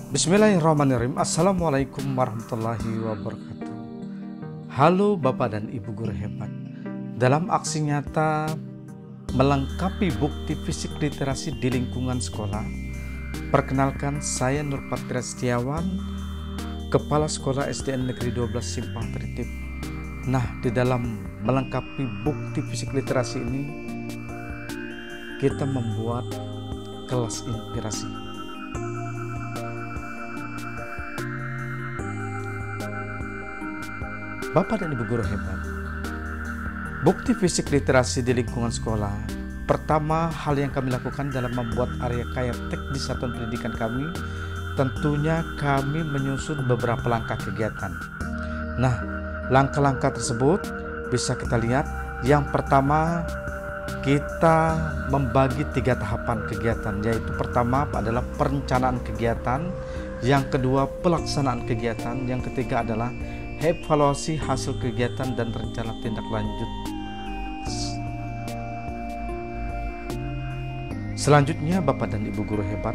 Bismillahirrahmanirrahim. Assalamualaikum warahmatullahi wabarakatuh. Halo Bapak dan Ibu guru hebat. Dalam aksi nyata melengkapi bukti fisik literasi di lingkungan sekolah, perkenalkan saya Nurpatria Setiawan, Kepala Sekolah SDN Negeri 12 Simpang Tritip. Nah, di dalam melengkapi bukti fisik literasi ini, kita membuat kelas inspirasi. Bapak dan Ibu guru hebat, bukti fisik literasi di lingkungan sekolah. Pertama, hal yang kami lakukan dalam membuat area kaya tek di satuan pendidikan kami, tentunya kami menyusun beberapa langkah kegiatan. Nah, langkah-langkah tersebut bisa kita lihat. Yang pertama, kita membagi 3 tahapan kegiatan, yaitu pertama adalah perencanaan kegiatan, yang kedua pelaksanaan kegiatan, yang ketiga adalah evaluasi hasil kegiatan dan rencana tindak lanjut. Selanjutnya, Bapak dan Ibu guru hebat,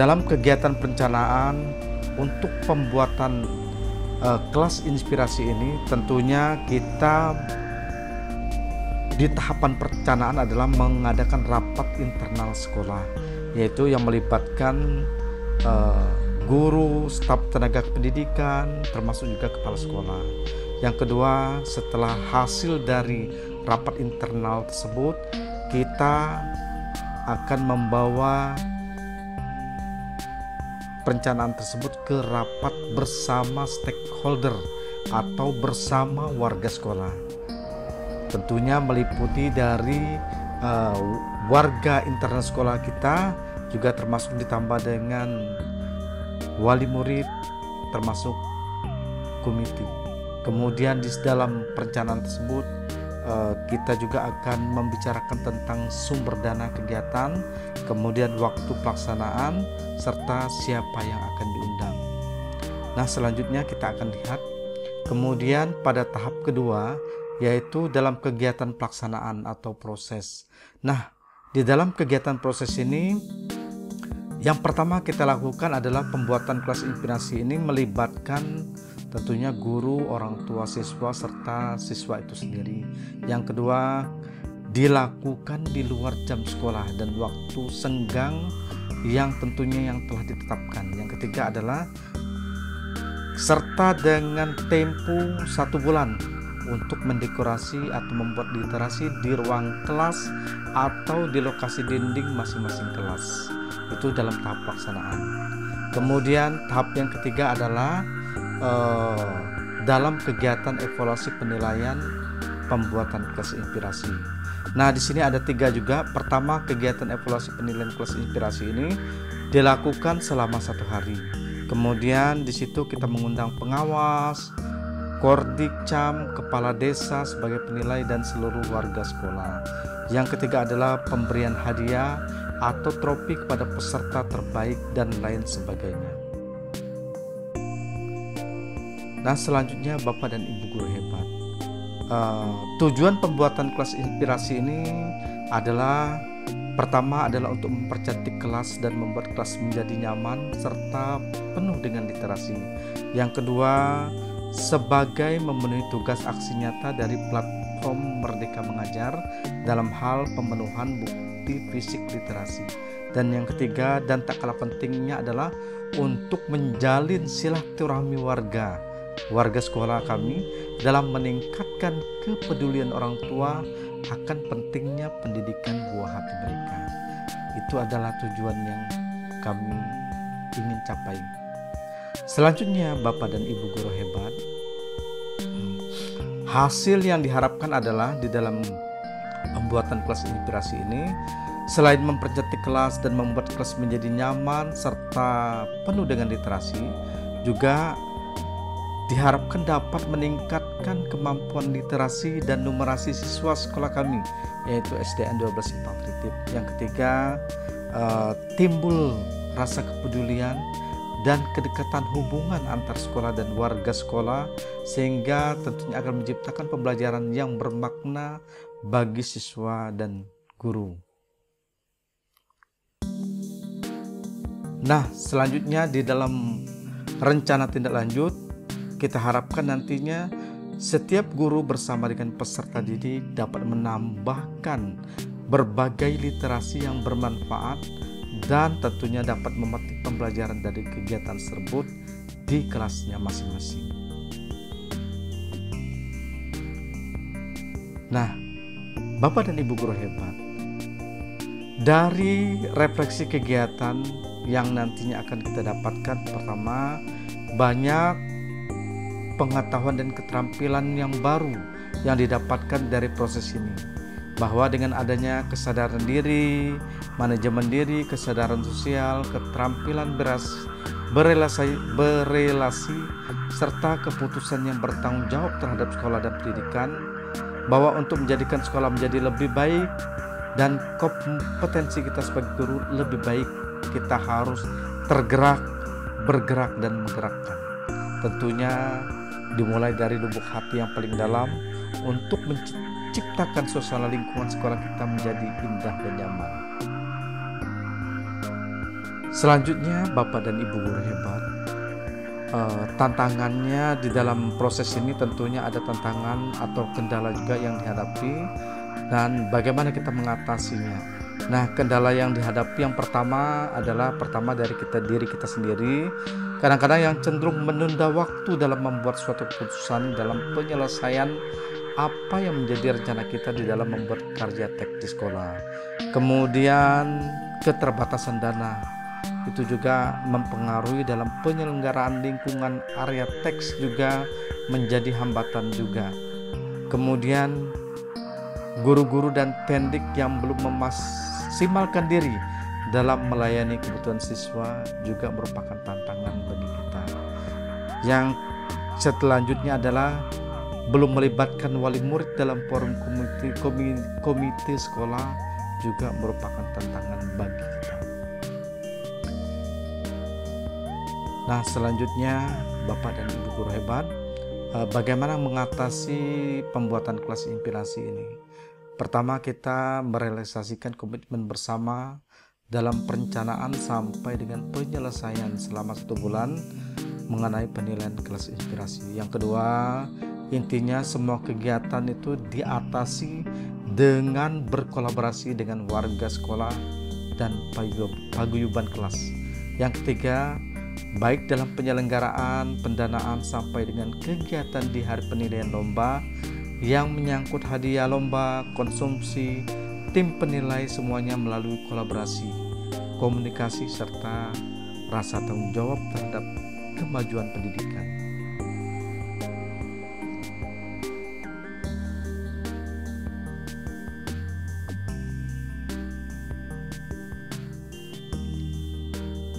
dalam kegiatan perencanaan untuk pembuatan kelas inspirasi ini, tentunya kita di tahapan perencanaan adalah mengadakan rapat internal sekolah, yaitu yang melibatkan guru, staf tenaga pendidikan, termasuk juga kepala sekolah. Yang kedua, setelah hasil dari rapat internal tersebut, kita akan membawa perencanaan tersebut ke rapat bersama stakeholder atau bersama warga sekolah. Tentunya meliputi dari warga internal sekolah kita, juga termasuk ditambah dengan wali murid, termasuk komite. Kemudian di dalam perencanaan tersebut kita juga akan membicarakan tentang sumber dana kegiatan, kemudian waktu pelaksanaan, serta siapa yang akan diundang. Nah, selanjutnya kita akan lihat kemudian pada tahap kedua, yaitu dalam kegiatan pelaksanaan atau proses. Nah, di dalam kegiatan proses ini, yang pertama kita lakukan adalah pembuatan kelas inspirasi ini melibatkan tentunya guru, orang tua siswa, serta siswa itu sendiri. Yang kedua, dilakukan di luar jam sekolah dan waktu senggang yang tentunya yang telah ditetapkan. Yang ketiga adalah serta dengan tempo 1 bulan untuk mendekorasi atau membuat literasi di ruang kelas atau di lokasi dinding masing-masing kelas. Itu dalam tahap pelaksanaan. Kemudian tahap yang ketiga adalah dalam kegiatan evaluasi penilaian pembuatan kelas inspirasi. Nah, di sini ada 3 juga. Pertama, kegiatan evaluasi penilaian kelas inspirasi ini dilakukan selama 1 hari. Kemudian di situ kita mengundang pengawas, Kordikcam, kepala desa sebagai penilai, dan seluruh warga sekolah. Yang ketiga adalah pemberian hadiah atau trofi kepada peserta terbaik dan lain sebagainya. Nah, selanjutnya Bapak dan Ibu guru hebat, tujuan pembuatan kelas inspirasi ini adalah pertama adalah untuk mempercantik kelas dan membuat kelas menjadi nyaman serta penuh dengan literasi. Yang kedua, sebagai memenuhi tugas aksi nyata dari platform Merdeka Mengajar dalam hal pemenuhan bukti fisik literasi. Dan yang ketiga dan tak kalah pentingnya adalah untuk menjalin silaturahmi warga sekolah kami dalam meningkatkan kepedulian orang tua akan pentingnya pendidikan buah hati mereka. Itu adalah tujuan yang kami ingin capai. Selanjutnya, Bapak dan Ibu guru hebat, hasil yang diharapkan adalah di dalam pembuatan kelas inspirasi ini, selain mempercantik kelas dan membuat kelas menjadi nyaman serta penuh dengan literasi, juga diharapkan dapat meningkatkan kemampuan literasi dan numerasi siswa sekolah kami, yaitu SDN 12 Simpang Tritip. Yang ketiga, timbul rasa kepedulian dan kedekatan hubungan antar sekolah dan warga sekolah, sehingga tentunya akan menciptakan pembelajaran yang bermakna bagi siswa dan guru. Nah, selanjutnya di dalam rencana tindak lanjut, kita harapkan nantinya setiap guru bersama dengan peserta didik dapat menambahkan berbagai literasi yang bermanfaat dan tentunya dapat memetik pembelajaran dari kegiatan tersebut di kelasnya masing-masing. Nah, Bapak dan Ibu guru hebat, dari refleksi kegiatan yang nantinya akan kita dapatkan, pertama, banyak pengetahuan dan keterampilan yang baru yang didapatkan dari proses ini, bahwa dengan adanya kesadaran diri, manajemen diri, kesadaran sosial, keterampilan berelasi, serta keputusan yang bertanggung jawab terhadap sekolah dan pendidikan, bahwa untuk menjadikan sekolah menjadi lebih baik dan kompetensi kita sebagai guru lebih baik, kita harus bergerak dan menggerakkan. Tentunya dimulai dari lubuk hati yang paling dalam untuk menciptakan suasana lingkungan sekolah kita menjadi indah dan nyaman. Selanjutnya, Bapak dan Ibu guru hebat, tantangannya di dalam proses ini tentunya ada tantangan atau kendala juga yang dihadapi dan bagaimana kita mengatasinya. Nah, kendala yang dihadapi yang pertama adalah dari diri kita sendiri. Kadang-kadang yang cenderung menunda waktu dalam membuat suatu keputusan dalam penyelesaian apa yang menjadi rencana kita di dalam membuat kerja teks di sekolah. Kemudian keterbatasan dana itu juga mempengaruhi dalam penyelenggaraan lingkungan area teks, juga menjadi hambatan juga. Kemudian guru-guru dan pendik yang belum memaksimalkan diri dalam melayani kebutuhan siswa juga merupakan tantangan bagi kita. Yang selanjutnya adalah belum melibatkan wali murid dalam forum komite sekolah juga merupakan tantangan bagi kita. Nah, selanjutnya Bapak dan Ibu guru hebat, bagaimana mengatasi pembuatan kelas inspirasi ini? Pertama, kita merealisasikan komitmen bersama dalam perencanaan sampai dengan penyelesaian selama 1 bulan mengenai penilaian kelas inspirasi. Yang kedua, intinya semua kegiatan itu diatasi dengan berkolaborasi dengan warga sekolah dan paguyuban kelas. Yang ketiga, baik dalam penyelenggaraan, pendanaan sampai dengan kegiatan di hari penilaian lomba yang menyangkut hadiah lomba, konsumsi, tim penilai, semuanya melalui kolaborasi, komunikasi, serta rasa tanggung jawab terhadap kemajuan pendidikan.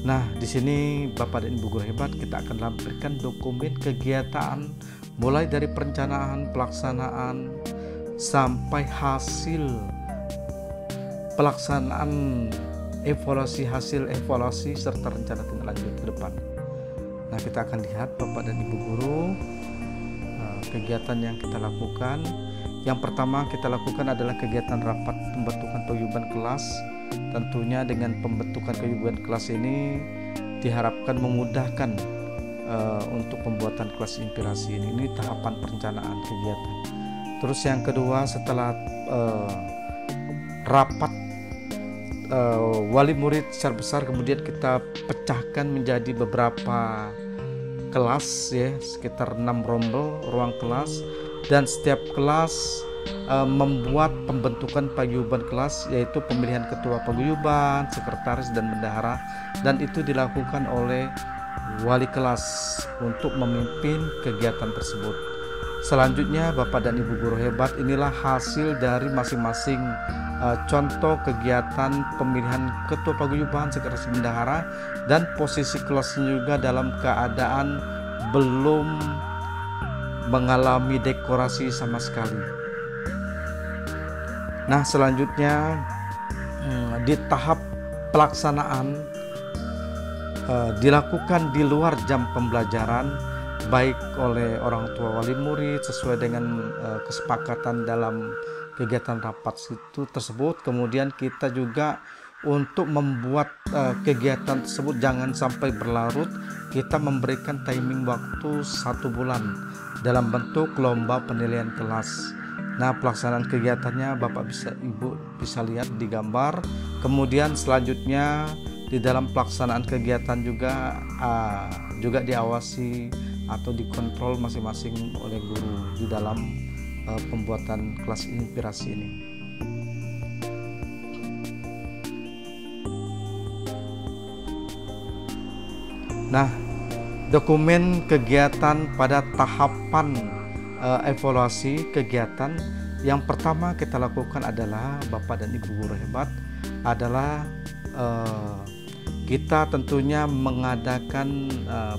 Nah, di sini Bapak dan Ibu guru hebat, kita akan lampirkan dokumen kegiatan mulai dari perencanaan, pelaksanaan sampai hasil pelaksanaan, hasil evaluasi serta rencana tindak lanjut ke depan. Nah, kita akan lihat Bapak dan Ibu guru kegiatan yang kita lakukan. Yang pertama kita lakukan adalah kegiatan rapat pembentukan paguyuban kelas. Tentunya dengan pembentukan paguyuban kelas ini diharapkan memudahkan untuk pembuatan kelas inspirasi ini. Ini tahapan perencanaan kegiatan. Terus yang kedua, setelah rapat wali murid secara besar, kemudian kita pecahkan menjadi beberapa kelas, ya, sekitar 6 rombel ruang kelas, dan setiap kelas membuat pembentukan paguyuban kelas, yaitu pemilihan ketua paguyuban, sekretaris, dan bendahara, dan itu dilakukan oleh wali kelas untuk memimpin kegiatan tersebut. Selanjutnya Bapak dan Ibu guru hebat, inilah hasil dari masing-masing contoh kegiatan pemilihan ketua paguyuban, sekretaris, bendahara, dan posisi kelasnya juga dalam keadaan belum mengalami dekorasi sama sekali. Nah, selanjutnya di tahap pelaksanaan dilakukan di luar jam pembelajaran, baik oleh orang tua wali murid sesuai dengan kesepakatan dalam kegiatan rapat itu tersebut. Kemudian kita juga untuk membuat kegiatan tersebut jangan sampai berlarut, kita memberikan timing waktu 1 bulan dalam bentuk lomba penilaian kelas. Nah, pelaksanaan kegiatannya Bapak Ibu bisa lihat di gambar. Kemudian selanjutnya di dalam pelaksanaan kegiatan juga diawasi atau dikontrol masing-masing oleh guru di dalam pembuatan kelas inspirasi ini. Nah, dokumen kegiatan pada tahapan evaluasi kegiatan yang pertama kita lakukan adalah, Bapak dan Ibu guru hebat, adalah kita tentunya mengadakan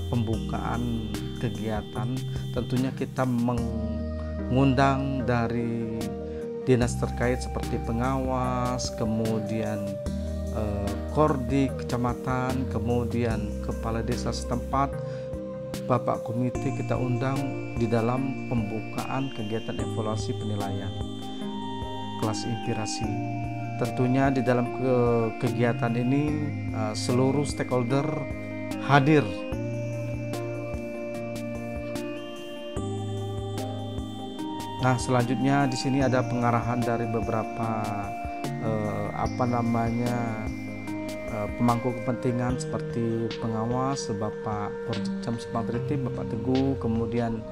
pembukaan kegiatan. Tentunya kita mengundang dari dinas terkait seperti pengawas, kemudian Kordi kecamatan, kemudian kepala desa setempat, Bapak komite kita undang di dalam pembukaan kegiatan evaluasi penilaian kelas inspirasi. Tentunya di dalam kegiatan ini seluruh stakeholder hadir. Nah, selanjutnya di sini ada pengarahan dari beberapa pemangku kepentingan seperti pengawas, Bapak Porjam Sumabriti, Bapak Teguh, kemudian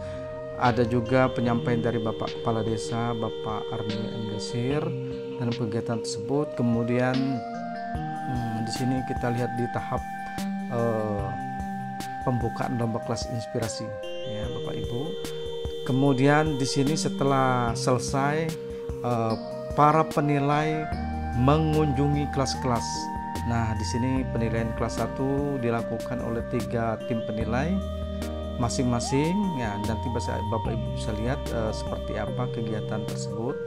ada juga penyampaian dari Bapak Kepala Desa, Bapak Armi Enggesir dalam kegiatan tersebut. Kemudian di sini kita lihat di tahap pembukaan lomba kelas inspirasi, ya Bapak Ibu. Kemudian di sini setelah selesai para penilai mengunjungi kelas-kelas. Nah, di sini penilaian kelas 1 dilakukan oleh 3 tim penilai masing-masing. Ya, nanti Bapak Ibu bisa lihat seperti apa kegiatan tersebut.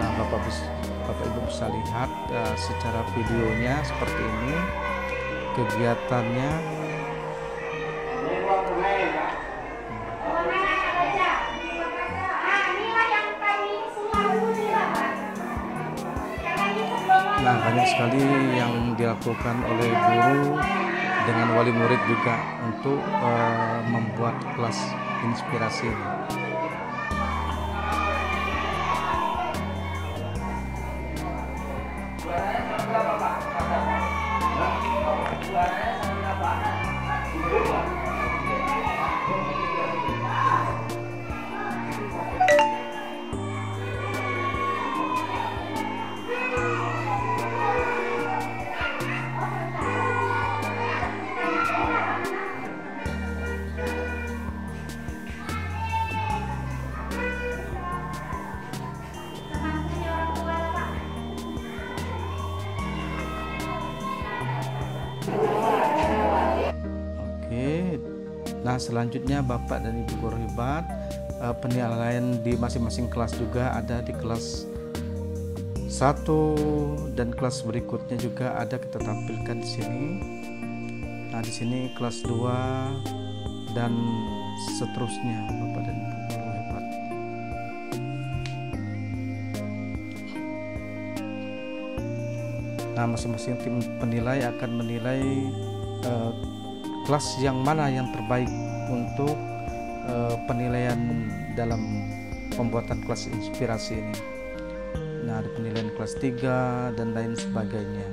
Nah, Bapak Ibu bisa lihat secara videonya seperti ini kegiatannya. Nah, banyak sekali yang dilakukan oleh guru dengan wali murid juga untuk membuat kelas inspirasi ini. Nah, selanjutnya Bapak dan Ibu guru hebat, penilaian di masing-masing kelas juga ada. Di kelas 1 dan kelas berikutnya juga ada kita tampilkan di sini. Nah, di sini kelas 2 dan seterusnya Bapak dan Ibu guru hebat. Nah, masing-masing tim penilai akan menilai kelas yang mana yang terbaik untuk penilaian dalam pembuatan kelas inspirasi ini. Nah, ada penilaian kelas 3 dan lain sebagainya.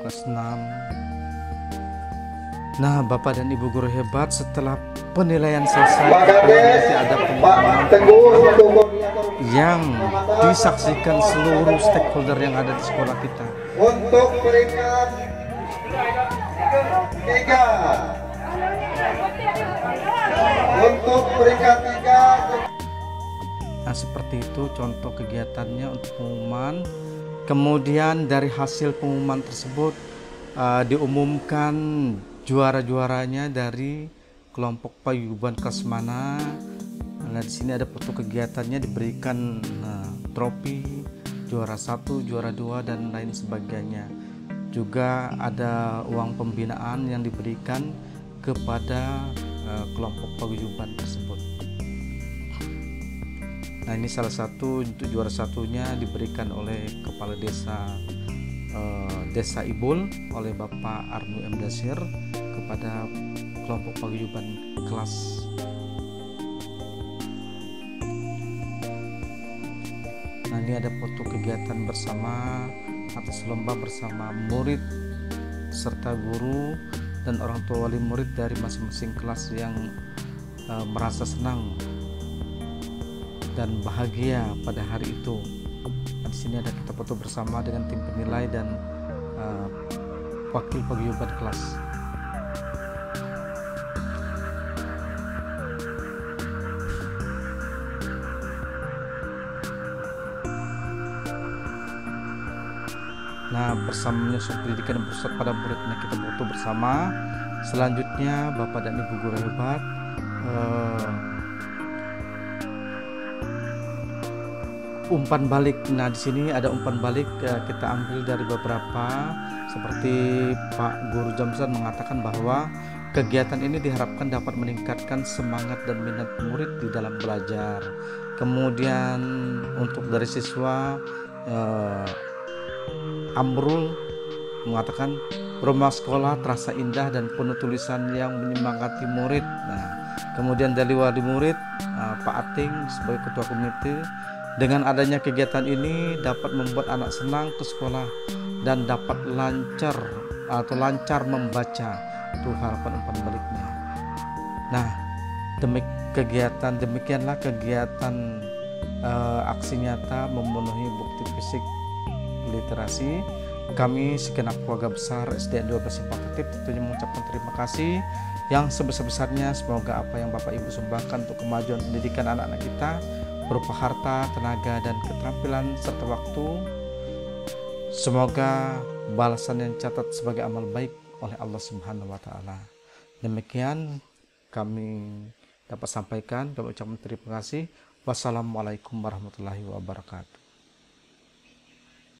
Kelas 6. Nah, Bapak dan Ibu guru hebat, setelah penilaian selesai, nanti ada pengumuman yang disaksikan seluruh stakeholder yang ada di sekolah kita. Untuk peringkat 3. Untuk peringkat 3. Nah, seperti itu contoh kegiatannya untuk pengumuman. Kemudian dari hasil pengumuman tersebut diumumkan juara-juaranya dari kelompok paguyuban kelas mana. Nah, di sini ada foto kegiatannya, diberikan trofi juara 1, juara 2 dan lain sebagainya. Juga ada uang pembinaan yang diberikan kepada kelompok paguyuban tersebut. Nah, ini salah satu untuk juara satunya diberikan oleh kepala desa Ibul oleh Bapak Arnu M. Dasir kepada kelompok paguyuban kelas. Nah, ini ada foto kegiatan bersama atas lomba bersama murid serta guru dan orang tua wali murid dari masing-masing kelas yang merasa senang dan bahagia pada hari itu. Nah, di sini ada kita foto bersama dengan tim penilai dan wakil paguyuban kelas. Nah, bersama menyusun pendidikan dan pusat pada muridnya kita foto bersama. Selanjutnya Bapak dan Ibu guru hebat, umpan balik. Nah, di sini ada umpan balik kita ambil dari beberapa, seperti Pak Guru Jamsan mengatakan bahwa kegiatan ini diharapkan dapat meningkatkan semangat dan minat murid di dalam belajar. Kemudian untuk dari siswa Amrul mengatakan rumah sekolah terasa indah dan penuh tulisan yang menyemangati murid. Nah, kemudian dari wali murid Pak Ating sebagai ketua komite, dengan adanya kegiatan ini dapat membuat anak senang ke sekolah dan dapat lancar membaca. Itu harapan umpan baliknya. Nah, demikianlah kegiatan aksi nyata memenuhi bukti fisik literasi. Kami segenap keluarga besar SDN 12 Simpang Ketip tentunya mengucapkan terima kasih yang sebesar-besarnya. Semoga apa yang Bapak Ibu sumbangkan untuk kemajuan pendidikan anak-anak kita berupa harta, tenaga, dan keterampilan serta waktu, semoga balasan yang catat sebagai amal baik oleh Allah Subhanahu wa Ta'ala. Demikian kami dapat sampaikan. Kami ucapkan terima kasih. Wassalamualaikum warahmatullahi wabarakatuh.